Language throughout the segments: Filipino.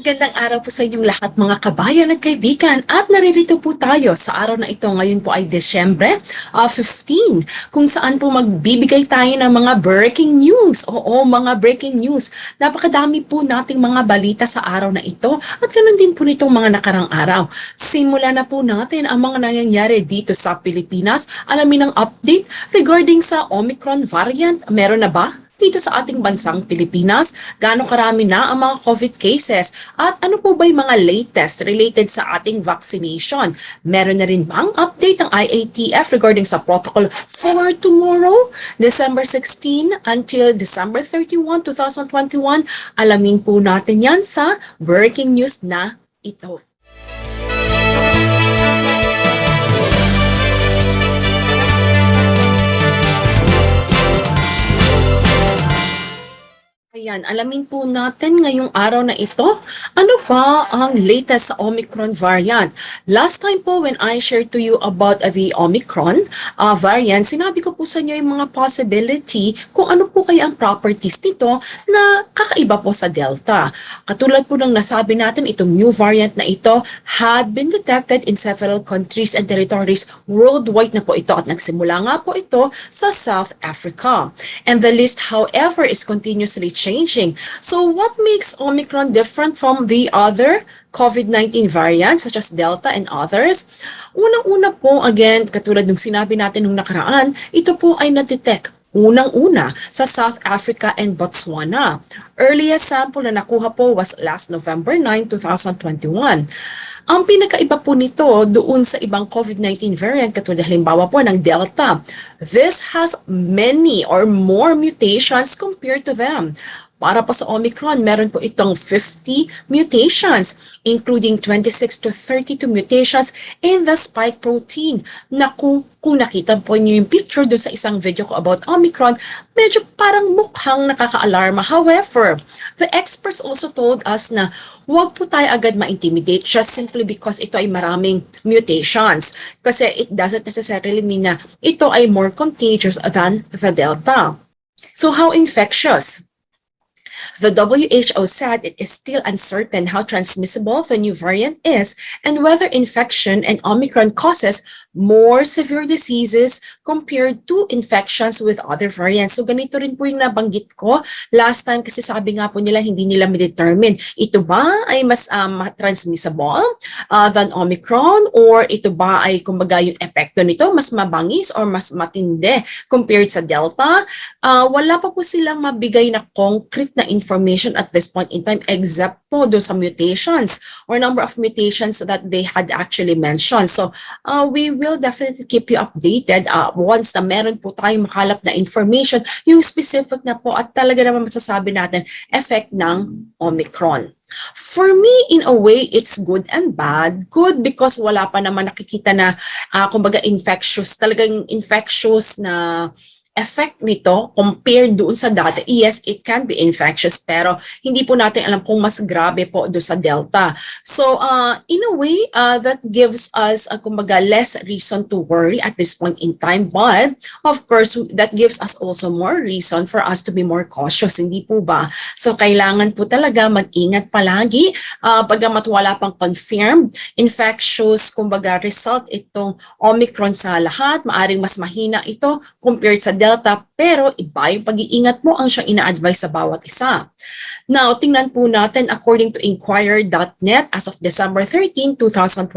Magandang araw po sa inyong lahat mga kabayan at kaibigan at naririto po tayo sa araw na ito. Ngayon po ay Desyembre 15 kung saan po magbibigay tayo ng mga breaking news. Oo, mga breaking news. Napakadami po nating mga balita sa araw na ito at ganoon din po nitong mga nakarang araw. Simulan na po natin ang mga nangyayari dito sa Pilipinas. Alamin ang update regarding sa Omicron variant. Meron na ba dito sa ating bansang Pilipinas? Gaano karami na ang mga COVID cases? At ano po ba yung mga latest related sa ating vaccination? Meron na rin bang update ng IATF regarding sa protocol for tomorrow, December 16 until December 31, 2021? Alamin po natin yan sa breaking news na ito. Ayan, alamin po natin ngayong araw na ito, ano ba ang latest sa Omicron variant? Last time po when I shared to you about the Omicron variant, sinabi ko po sa inyo yung mga possibility kung ano po kaya ang properties nito na kakaiba po sa Delta. Katulad po ng nasabi natin, itong new variant na ito had been detected in several countries and territories worldwide na po ito at nagsimula nga po ito sa South Africa. And the list, however, is continuously changing. So what makes Omicron different from the other COVID-19 variants such as Delta and others? Unang-una po, again, katulad ng sinabi natin nung nakaraan, ito po ay na-detect unang-una sa South Africa and Botswana. Earliest sample na nakuha po was last November 9, 2021. Ang pinakaiba po nito doon sa ibang COVID-19 variant katulad halimbawa po ng Delta, this has many or more mutations compared to them. Para po sa Omicron, meron po itong 50 mutations, including 26 to 32 mutations in the spike protein. Na kung nakita po niyo yung picture doon sa isang video ko about Omicron, medyo parang mukhang nakaka-alarma. However, the experts also told us na huwag po tayo agad ma-intimidate just simply because ito ay maraming mutations. Kasi it doesn't necessarily mean na ito ay more contagious than the Delta. So how infectious? The WHO said it is still uncertain how transmissible the new variant is and whether infection and Omicron causes more severe diseases compared to infections with other variants. So ganito rin po yung nabanggit ko last time kasi sabi nga po nila hindi nila ma-determine ito ba ay mas transmissible than Omicron or ito ba ay kumbaga yung epekto nito mas mabangis or mas matindi compared sa Delta. Wala pa po silang mabigay na concrete na information at this point in time except po doon sa mutations or number of mutations that they had actually mentioned. So we will definitely keep you updated once na meron po tayong makalap na information, yung specific na po at talaga naman masasabi natin effect ng Omicron. For me, in a way, it's good and bad. Good because wala pa naman nakikita na kumbaga talagang infectious na effect nito compared doon sa dati. Yes, it can be infectious pero hindi po natin alam kung mas grabe po doon sa Delta. So in a way, that gives us kumbaga less reason to worry at this point in time, but of course that gives us also more reason for us to be more cautious, hindi po ba? So kailangan po talaga mag-ingat palagi bagamat wala pang confirmed infectious kumbaga result itong Omicron sa lahat, maaring mas mahina ito compared sa Delta, pero iba yung pag-iingat mo ang siyang ina-advise sa bawat isa. Now, tingnan po natin according to Inquirer.net as of December 13, 2021,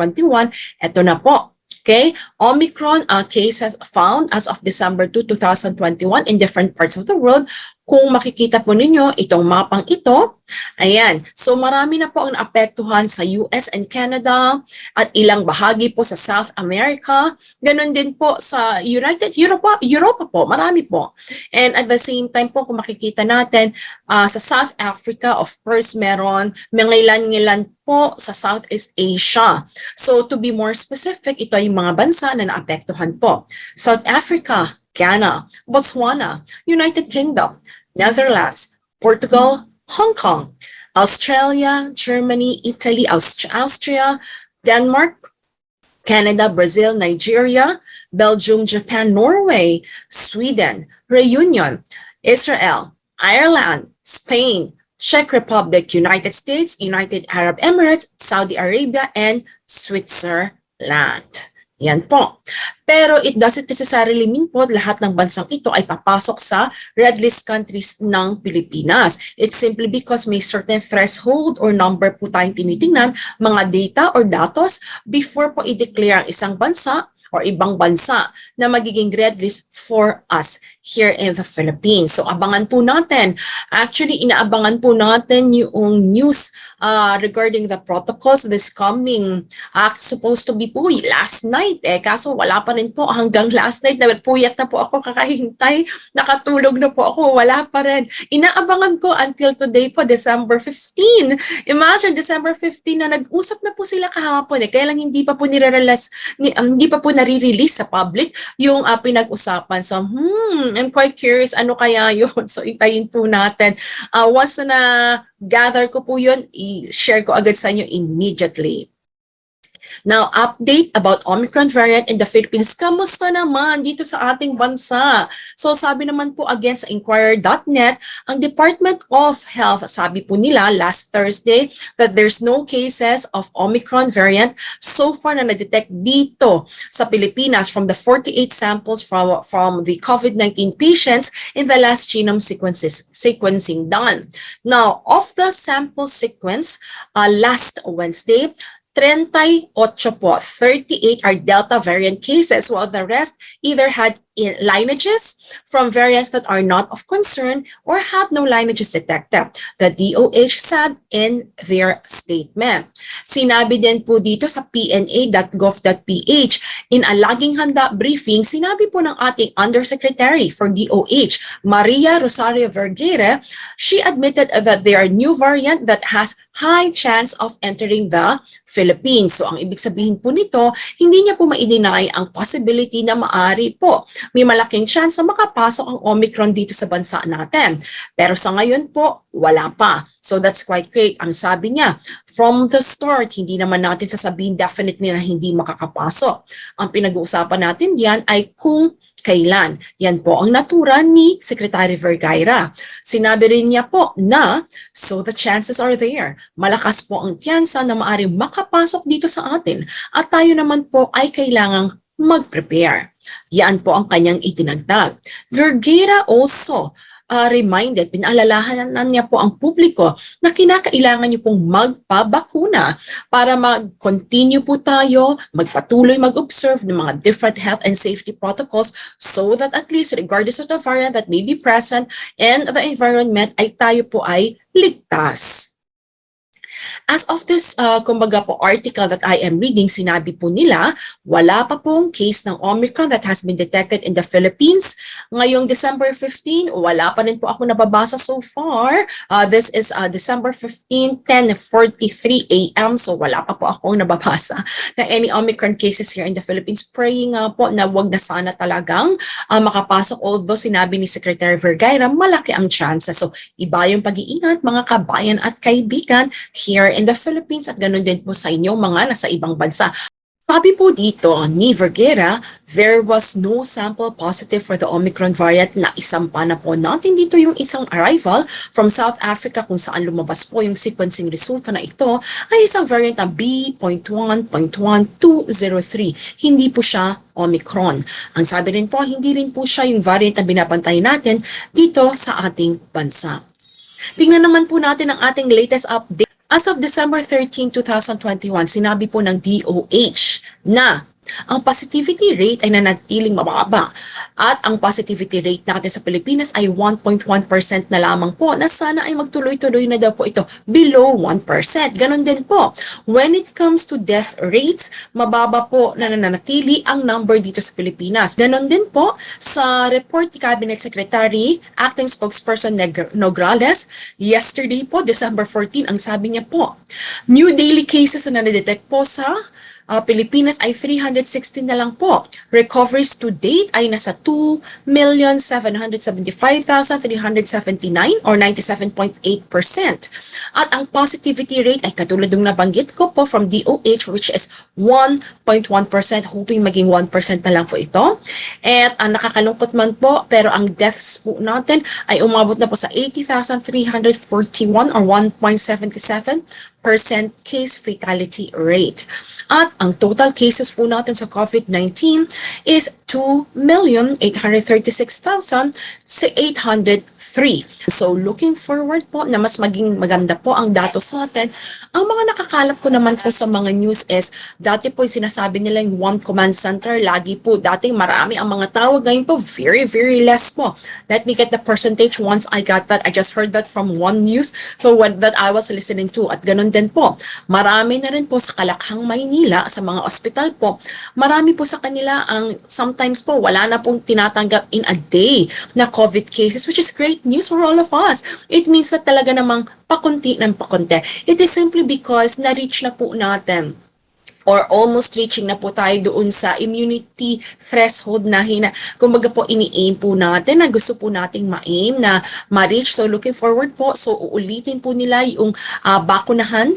ito na po. Okay, Omicron cases found as of December 2, 2021 in different parts of the world. Kung makikita po ninyo itong mapang ito, ayan. So marami na po ang naapektuhan sa US and Canada at ilang bahagi po sa South America. Ganon din po sa Europa po, marami po. And at the same time po, kung makikita natin, sa South Africa, of course, meron ilan po sa Southeast Asia. So to be more specific, ito ay mga bansa na naapektuhan po. South Africa, Ghana, Botswana, United Kingdom, Netherlands, Portugal, Hong Kong, Australia, Germany, Italy, Austria, Denmark, Canada, Brazil, Nigeria, Belgium, Japan, Norway, Sweden, Reunion, Israel, Ireland, Spain, Czech Republic, United States, United Arab Emirates, Saudi Arabia, and Switzerland. Yan po. Pero it doesn't necessarily mean po lahat ng bansang ito ay papasok sa red list countries ng Pilipinas. It's simply because may certain threshold or number po tayong tinitingnan, mga data or datos before po i-declare ang isang bansa or ibang bansa na magiging red list for us here in the Philippines. So abangan po natin. Actually, inaabangan po natin yung news regarding the protocols this coming. Supposed to be po last night kaso wala pa rin po hanggang last night. Puyat na po ako kakahintay. Nakatulog na po ako. Wala pa rin. Inaabangan ko until today po, December 15. Imagine, December 15 na nag-usap na po sila kahapon. Kaya lang hindi pa po hindi pa po nare-release sa public yung pinag-usapan. So, I'm quite curious ano kaya yun. So, itayin po natin. Once na gather ko po yun, i-share ko agad sa inyo immediately. Now, update about Omicron variant in the Philippines. Kamusta naman dito sa ating bansa? So, sabi naman po again sa Inquirer.net, ang Department of Health, sabi po nila last Thursday that there's no cases of Omicron variant so far na na-detect dito sa Pilipinas from the 48 samples from the COVID-19 patients in the last genome sequencing done. Now, of the sample sequence, last Wednesday, 38 po, 38 are Delta variant cases, while the rest either had lineages from variants that are not of concern or had no lineages detected, the DOH said in their statement. Sinabi din po dito sa pna.gov.ph, in a laging handa briefing, sinabi po ng ating Undersecretary for DOH, Maria Rosario Vergere, she admitted that there are new variant that has high chance of entering the Philippines. So ang ibig sabihin po nito, hindi niya po ma-deny ang possibility na maari po may malaking chance na makapasok ang Omicron dito sa bansa natin. Pero sa ngayon po, wala pa. So that's quite great. Ang sabi niya, from the start, hindi naman natin sasabihin definitely na hindi makakapasok. Ang pinag-uusapan natin diyan ay kung kailan. Yan po ang natura ni Secretary Vergara. Sinabi rin niya po na, so the chances are there. Malakas po ang tiyansa na maaaring makapasok dito sa atin at tayo naman po ay kailangang mag-prepare. Yan po ang kanyang itinagdag. Vergara also reminded, pinaalalahanan niya po ang publiko na kinakailangan niyo pong magpabakuna para mag-continue po tayo, magpatuloy mag-observe ng mga different health and safety protocols so that at least regardless of the variant that may be present and the environment ay tayo po ay ligtas. As of this, kumbaga po, article that I am reading, sinabi po nila, wala pa pong case ng Omicron that has been detected in the Philippines. Ngayong December 15, wala pa rin po ako nababasa so far. This is December 15, 10:43 a.m. So wala pa po ako nababasa na any Omicron cases here in the Philippines. Praying po na wag na sana talagang makapasok. Although sinabi ni Secretary Vergara, malaki ang chances. So iba yung pag-iingat mga kabayan at kaibigan here in the Philippines at ganun din po sa inyong mga nasa ibang bansa. Sabi po dito ni Vergara, there was no sample positive for the Omicron variant na isampa na po natin dito yung isang arrival from South Africa kung saan lumabas po yung sequencing resulta na ito ay isang variant na B.1.1203. Hindi po siya Omicron. Ang sabi rin po, hindi rin po siya yung variant na binabantay natin dito sa ating bansa. Tingnan naman po natin ang ating latest update. As of December 13, 2021, sinabi po ng DOH na ang positivity rate ay nanatiling mababa at ang positivity rate natin sa Pilipinas ay 1.1% na lamang po na sana ay magtuloy-tuloy na daw po ito below 1%. Ganon din po. When it comes to death rates, mababa po na nananatili ang number dito sa Pilipinas. Ganon din po sa report ni Cabinet Secretary, Acting Spokesperson Nograles, yesterday po, December 14, ang sabi niya po, new daily cases na nadetect po sa Pilipinas ay 316 na lang po. Recoveries to date ay nasa 2,775,379 or 97.8%. At ang positivity rate ay katulad ng nabanggit ko po from DOH which is 1.1%, hoping maging 1% na lang po ito. At ang nakakalungkot man po, pero ang deaths po natin ay umabot na po sa 80,341 or 1.77% case fatality rate. At ang total cases po natin sa COVID-19 is 2,836,803. So looking forward po na mas maging maganda po ang datos natin. Ang mga nakakalap ko naman po sa mga news is, dati po sinasabi nila yung one command center, lagi po, dating marami ang mga tawag, ngayon po very, very less po. Let me get the percentage once I got that. I just heard that from one news, so what that I was listening to. At ganun din po, marami na rin po sa Kalakhang, Maynila, sa mga ospital po, marami po sa kanila ang sometimes po wala na pong tinatanggap in a day na COVID cases, which is great news for all of us. It means that talaga namang pakunti ng pakunti. It is simply because na-reach na po natin or almost reaching na po tayo doon sa immunity threshold na kumbaga po ini-aim po natin na gusto po nating ma-aim na ma-reach. So looking forward po, so uulitin po nila yung bakunahan,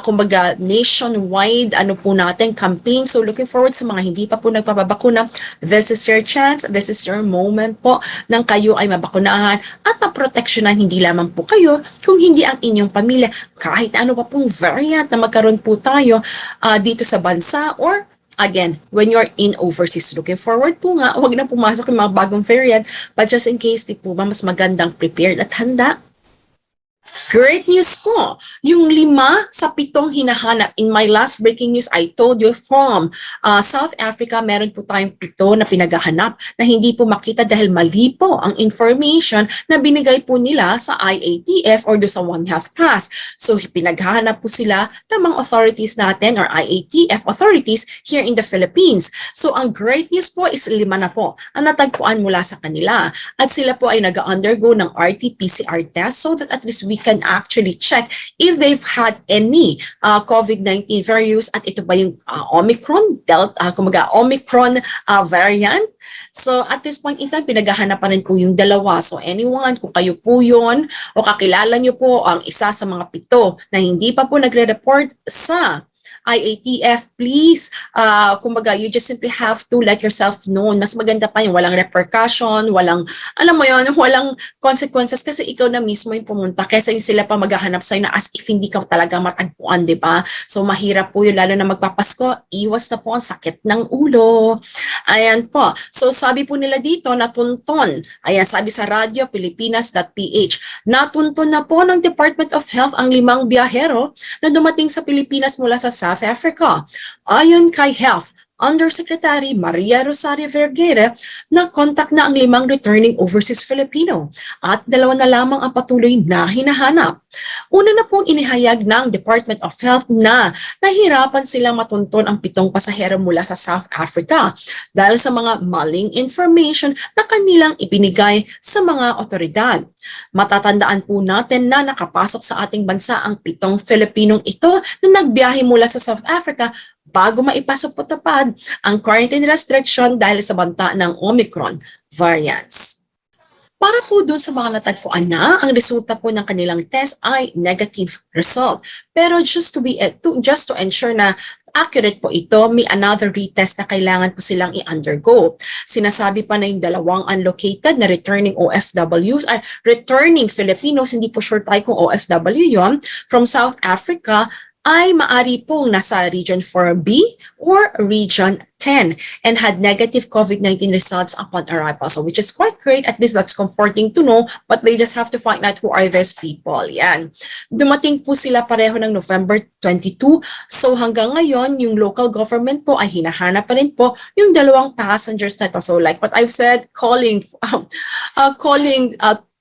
kumbaga nationwide po natin campaign. So looking forward sa mga hindi pa po nagpapabakuna, this is your chance, this is your moment po nang kayo ay mabakunahan at maproteksyonan hindi lamang po kayo, kung hindi ang inyong pamilya, kahit ano pa pong variant na magkaroon po tayo dito sa bansa, or again, when you're in overseas. Looking forward po nga, huwag na pumasok yung mga bagong variant, but just in case, di po ba mas magandang prepared at handa? Great news po! Yung 5 sa 7 hinahanap. In my last breaking news, I told you from South Africa, meron po tayong 7 na pinaghahanap na hindi po makita dahil mali po ang information na binigay po nila sa IATF or do sa One Health Pass. So pinaghahanap po sila ng mga authorities natin or IATF authorities here in the Philippines. So ang great news po is 5 na po ang natagpuan mula sa kanila. At sila po ay nag-undergo ng RT-PCR test so that at least we can actually check if they've had any COVID-19 virus at ito ba yung Omicron, Delta, kumaga Omicron variant. So at this point in time, pinaghahanapan rin po yung 2. So anyone, kung kayo po yun o kakilala nyo po ang isa sa mga 7 na hindi pa po nagre-report sa IATF, please, kumbaga, you just simply have to let yourself know. Mas maganda pa yung walang repercussion, walang, alam mo yun, walang consequences kasi ikaw na mismo yung pumunta kaysa yung sila pa maghahanap sa'yo na as if hindi ka talaga matagpuan, di ba? So, mahirap po yun, lalo na magpapasko, iwas na po ang sakit ng ulo. Ayan po. So, sabi po nila dito, natunton. Ayan, sabi sa radyo, Pilipinas.ph, natunton na po ng Department of Health ang 5 biyahero na dumating sa Pilipinas mula sa South Africa. Ayon kay Health Undersecretary Maria Rosario Vergere, na-contact na ang 5 returning overseas Filipino at 2 na lamang ang patuloy na hinahanap. Una na pong inihayag ng Department of Health na nahirapan silang matunton ang 7 pasahero mula sa South Africa dahil sa mga maling information na kanilang ibinigay sa mga otoridad. Matatandaan po natin na nakapasok sa ating bansa ang 7 Filipinong ito na nagbiyahe mula sa South Africa bago maipasok po tapad ang quarantine restriction dahil sa banta ng Omicron variants. Para po dun sa mga natagpuan na, ang resulta po ng kanilang test ay negative result. Pero just to ensure na accurate po ito, may another retest na kailangan po silang i-undergo. Sinasabi pa na yung 2 unlocated na returning OFWs ay returning Filipinos, hindi po sure tayo kung OFW yon, from South Africa, ay maari pong nasa Region 4B or Region 10 and had negative COVID-19 results upon arrival. So which is quite great, at least that's comforting to know, but they just have to find out who are these people. Yan. Dumating po sila pareho ng November 22. So hanggang ngayon, yung local government po ay hinahanap pa rin po yung 2 passengers na ito. So like what I've said, calling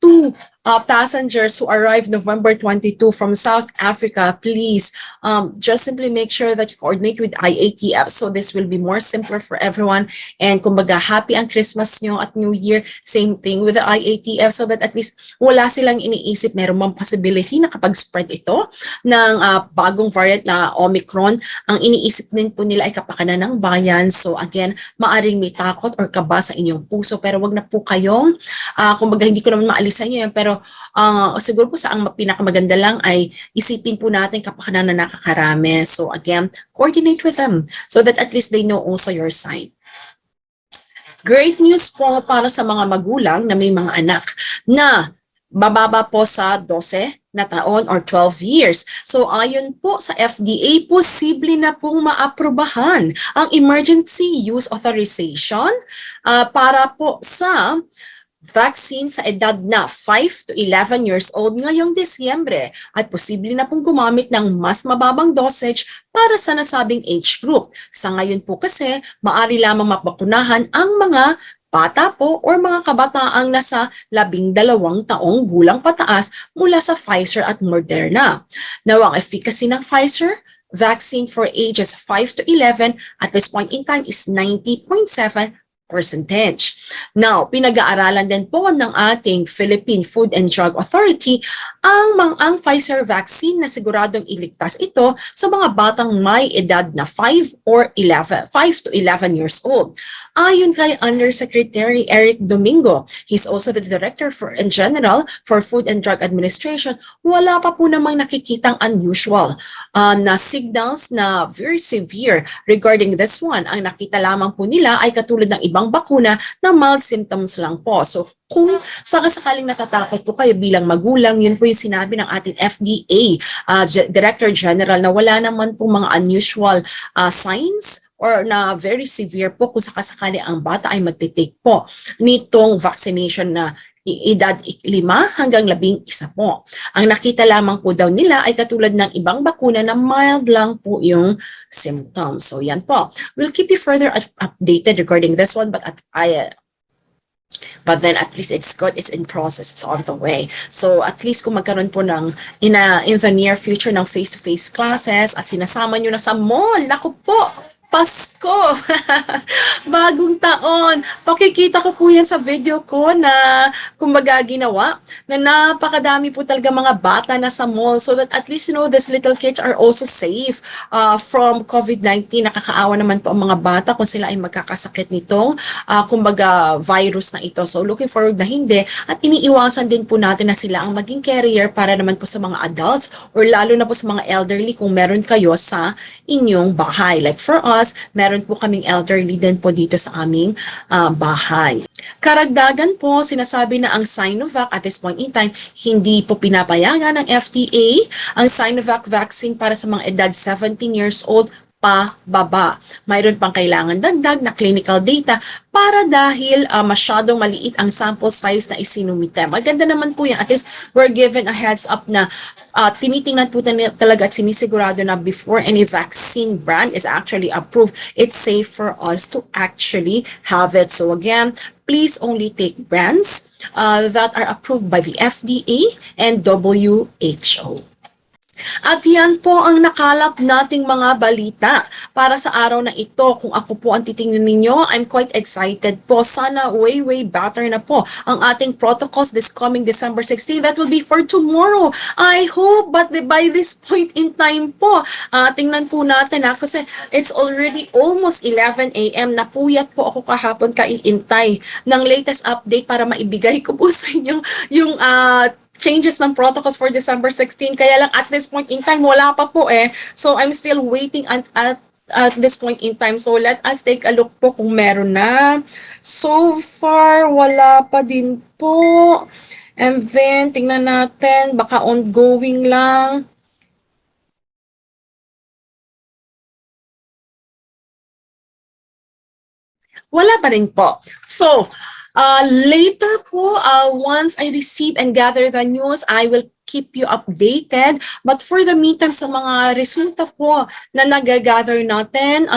to passengers who arrived November 22 from South Africa, please just simply make sure that you coordinate with IATF so this will be more simpler for everyone. And kumbaga, happy ang Christmas nyo at New Year. Same thing with the IATF so that at least wala silang iniisip meron bang possibility na kapag spread ito ng bagong variant na Omicron, ang iniisip din po nila ay kapakanan ng bayan. So again, maaring may takot or kaba sa inyong puso pero wag na po kayong kumbaga hindi ko naman maalis sa inyo yan pero siguro po sa ang pinakamaganda lang ay isipin po natin kapakanan na nakakarami. So again, coordinate with them so that at least they know also your side. Great news po para sa mga magulang na may mga anak na bababa po sa 12 na taon or 12 years. So ayon po sa FDA, posible na pong maaprubahan ang emergency use authorization para po sa vaccine sa edad na 5 to 11 years old ngayong Disyembre at posible na pong gumamit ng mas mababang dosage para sa nasabing age group. Sa ngayon po kasi, maaari lamang mabakunahan ang mga bata po or mga kabataang nasa 12 taong gulang pataas mula sa Pfizer at Moderna. Now, ang efficacy ng Pfizer vaccine for ages 5 to 11 at this point in time is 90.7%. Now, pinag-aaralan din po ng ating Philippine Food and Drug Authority ang Pfizer vaccine na siguradong iligtas ito sa mga batang may edad na 5 to 11 years old. Ayon kay Undersecretary Eric Domingo, he's also the Director in General for Food and Drug Administration, wala pa po namang nakikitang unusual na signals na very severe regarding this one. Ang nakita lamang po nila ay katulad ng ibang bakuna na mild symptoms lang po. So kung sakasakaling natatakot po kayo bilang magulang, yun po yung sinabi ng ating FDA Director General na wala naman po mga unusual signs or na very severe po kung sakasakali ang bata ay magtitake po nitong vaccination na edad 5 hanggang 11 po. Ang nakita lamang po daw nila ay katulad ng ibang bakuna na mild lang po yung symptoms. So yan po. We'll keep you further updated regarding this one but then at least it's good, it's in process, it's on the way. So at least kung magkaroon po ng in the near future ng face-to-face classes at sinasama nyo na sa mall, naku po, Pasko! Bagong taon! Pakikita ko po yan sa video ko na kumbaga ginawa na napakadami po talaga mga bata na sa mall so that at least these little kids are also safe from COVID-19. Nakakaawa naman po ang mga bata kung sila ay magkakasakit nitong kumbaga virus na ito. So looking forward na hindi at iniiwasan din po natin na sila ang maging carrier para naman po sa mga adults or lalo na po sa mga elderly kung meron kayo sa inyong bahay. Like for us, meron po kaming elderly din po dito sa aming bahay. Karagdagan po, sinasabi na ang Sinovac at this point in time, hindi po pinapayagan ng FDA ang Sinovac vaccine para sa mga edad 17 years old pababa. Mayroon pang kailangan dagdag na clinical data para dahil masyadong maliit ang sample size na isinumite. Maganda naman po yan. At least we're giving a heads up na tinitingnan po talaga at sinisigurado na before any vaccine brand is actually approved, it's safe for us to actually have it. So again, please only take brands that are approved by the FDA and WHO. At yan po ang nakalap nating mga balita para sa araw na ito. Kung ako po ang titingnan ninyo, I'm quite excited po. Sana way better na po ang ating protocols this coming December 16. That will be for tomorrow. I hope, but by this point in time po, tingnan po natin kasi it's already almost 11 a.m. Napuyat po ako kahapon kaiintay ng latest update para maibigay ko po sa inyo yung changes ng protocols for December 16. Kaya lang at this point in time, wala pa po eh. So I'm still waiting at this point in time. So let us take a look po kung meron na. So far, wala pa din po. And then, tingnan natin, baka ongoing lang. Wala pa rin po. So, later po, once I receive and gather the news, I will keep you updated. But for the meantime, sa mga resulta po na nagagather natin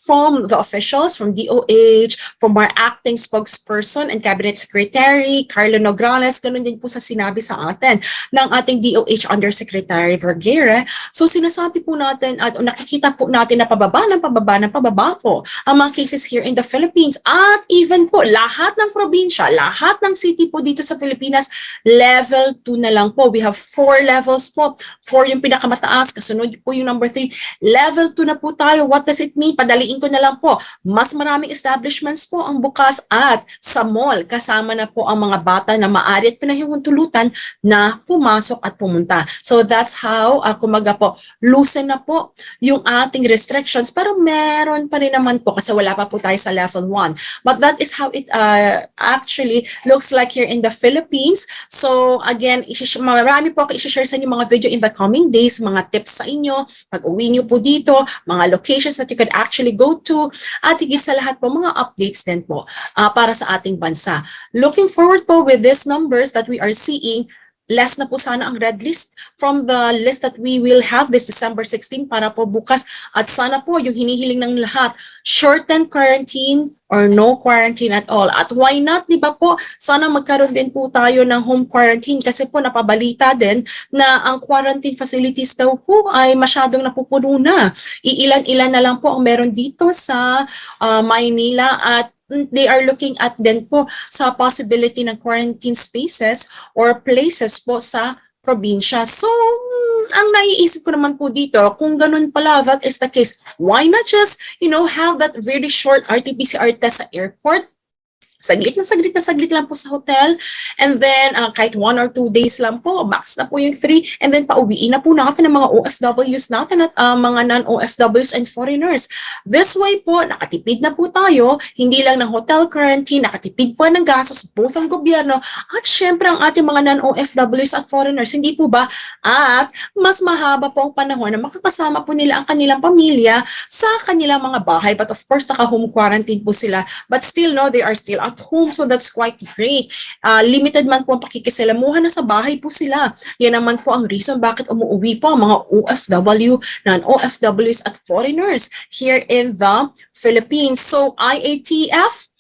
from the officials, from DOH, from our acting spokesperson and cabinet secretary, Carlo Nograles, ganun din po sa sinabi sa atin ng ating DOH Undersecretary Vergere. So sinasabi po natin at nakikita po natin na pababa po ang mga cases here in the Philippines at even po lahat ng probinsya, lahat ng city po dito sa Pilipinas, level 2 na lang po. We have 4 levels po. 4 yung pinakamataas, kasunod po yung number 3. Level 2 na po tayo. What does it mean? Padaliin ko na lang po. Mas maraming establishments po ang bukas at sa mall, kasama na po ang mga bata na maaari at pinahihuntulutan na pumasok at pumunta. So that's how, kumaga po, loosen na po yung ating restrictions, pero meron pa rin naman po kasi wala pa po tayo sa level 1. But that is how it actually looks like here in the Philippines. So again, marami po ako i-share sa inyo mga video in the coming days, mga tips sa inyo, pag-uwi nyo po dito, mga locations that you could actually go to, at higit sa lahat po, mga updates din po para sa ating bansa. Looking forward po with these numbers that we are seeing, less na po sana ang red list from the list that we will have this December 16 para po bukas. At sana po yung hinihiling ng lahat, shortened quarantine or no quarantine at all. At why not, di ba po, sana magkaroon din po tayo ng home quarantine kasi po napabalita din na ang quarantine facilities daw po ay masyadong napupuno na. Iilan-ilan na lang po ang meron dito sa Maynila at they are looking at din po sa possibility ng quarantine spaces or places po sa probinsya. So, ang naiisip ko naman po dito, kung ganun pala, that is the case, why not just, have that very short RT-PCR test sa airport? Saglit lang po sa hotel, and then kahit 1 or 2 days lang po, max na po yung 3, and then pauwiin na po natin ang mga OFWs natin at mga non-OFWs and foreigners. This way po, nakatipid na po tayo, hindi lang ng hotel quarantine, nakatipid po ng gastos, both ang gobyerno, at syempre ang ating mga non-OFWs at foreigners, hindi po ba? At mas mahaba po ang panahon na makakasama po nila ang kanilang pamilya sa kanilang mga bahay, but of course, naka-home quarantine po sila, but still, no, they are still at home, so that's quite great. Limited man po ang pakikisalamuhan, na sa bahay po sila. Yan naman po ang reason bakit umuwi po ang mga OFW, non-OFWs at foreigners here in the Philippines. So IATF,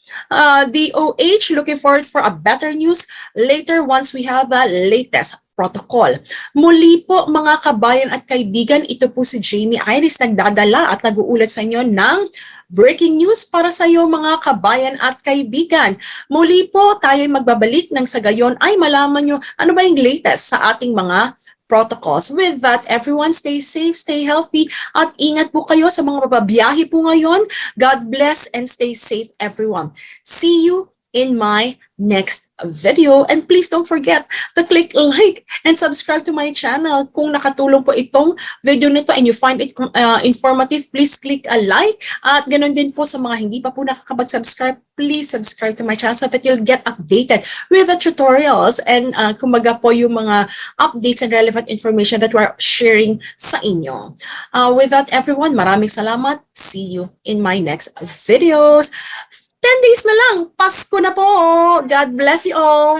DOH, looking forward for a better news later once we have the latest protocol. Muli po mga kabayan at kaibigan, ito po si Jamie Iris nagdadala at nag-uulat sa inyo ng breaking news para sa iyo mga kabayan at kaibigan. Muli po tayo'y magbabalik nang sa gayon ay malaman nyo ano ba yung latest sa ating mga protocols. With that, everyone stay safe, stay healthy, at ingat po kayo sa mga bababiyahe po ngayon. God bless and stay safe everyone. See you in my next video. And please don't forget to click like and subscribe to my channel. Kung nakatulong po itong video nito and you find it informative, please click a like. At ganun din po sa mga hindi pa po nakakapag-subscribe, please subscribe to my channel so that you'll get updated with the tutorials and kumbaga po yung mga updates and relevant information that we're sharing sa inyo. With that, everyone, maraming salamat. See you in my next videos. 10 days na lang, Pasko na po. God bless you all.